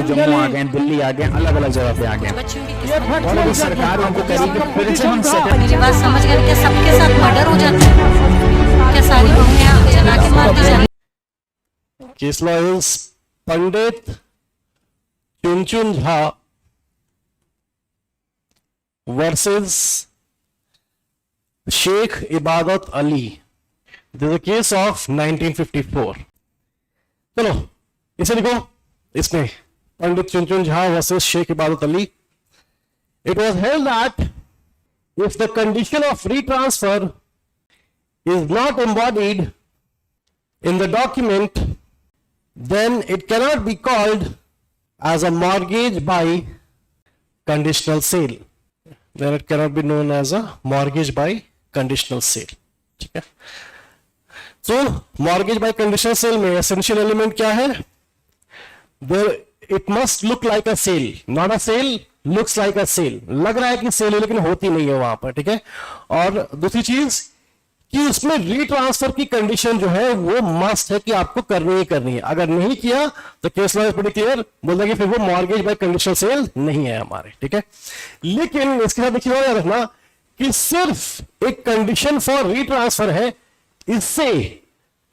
जम्मू आ गए, दिल्ली आ गए, अलग अलग जगह पे आ गए, और अभी सरकार उनको करेगी फिर से हम मेरी बात समझ गए? क्या सबके साथ मर्डर हो जाता है? क्या सारी बहुएं जला के मार दी जाती? Case law is Pandit Chunchun Jha versus Sheikh Ibadat Ali. This is a case of 1954. चलो इसे लिखो, इसमें पंडित चुनचुन झा वर्सेस शेख इबादत Ali. It was held that if the condition of retransfer is not embodied in the document, then it cannot be called as a mortgage by conditional sale. Then it cannot be known as a mortgage by conditional sale. ठीक है. So mortgage by conditional sale में essential element क्या है? There it must look like a sale, not a sale looks like a sale. लग रहा है कि cell है लेकिन होती नहीं है वहां पर. ठीक है. और दूसरी चीज कि उसमें रीट्रांसफर की कंडीशन जो है वो मस्ट है कि आपको करनी ही करनी है. अगर नहीं किया तो case law is pretty clear, बोलता है कि फिर वो मॉर्गेज बाय कंडीशनल सेल नहीं है हमारे. ठीक है. लेकिन इसके साथ देखिए याद रखना कि सिर्फ एक कंडीशन फॉर रीट्रांसफर है, इससे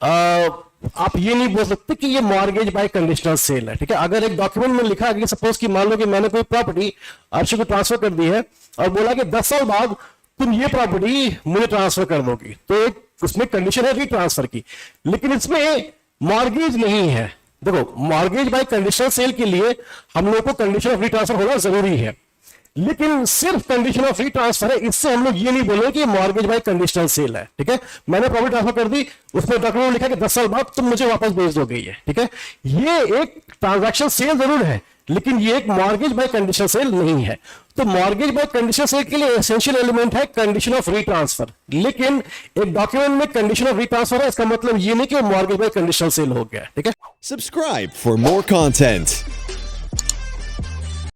आप ये नहीं बोल सकते कि ये मॉर्गेज बाय कंडीशनल सेल है. ठीक है. अगर एक डॉक्यूमेंट में लिखा कि सपोज कि मान लो कि मैंने कोई प्रॉपर्टी अर्शी को ट्रांसफर कर दी है और बोला कि 10 साल बाद तुम ये प्रॉपर्टी मुझे ट्रांसफर कर दोगी, तो उसमें कंडीशन है रीट्रांसफर की, लेकिन इसमें मॉर्गेज नहीं है. देखो मॉर्गेज बाय कंडीशनल सेल के लिए हम लोग को कंडीशन ऑफ रीट्रांसफर होना जरूरी है, लेकिन सिर्फ कंडीशन ऑफ रीट्रांसफर है. इससे हम लोग ये नहीं बोले कि मॉर्गेज बाय कंडीशनल सेल है. ठीक है. मैंने प्रॉपर्टी ट्रांसफर कर दी, उसमें डॉक्यूमेंट में लिखा कि 10 साल बाद तुम मुझे वापस भेज दोगे ये. ठीक है. ये एक ट्रांजैक्शन सेल जरूर है, लेकिन ये एक मॉर्गेज बाय कंडीशनल सेल नहीं है. तो मॉर्गेज बाय कंडीशनल सेल के लिए एसेंशियल एलिमेंट है कंडीशन ऑफ रीट्रांसफर, लेकिन एक डॉक्यूमेंट में कंडीशन ऑफ रीट्रांसफर है, इसका मतलब ये नहीं कि मॉर्गेज बाय कंडीशनल सेल हो गया. ठीक है. Subscribe for more content.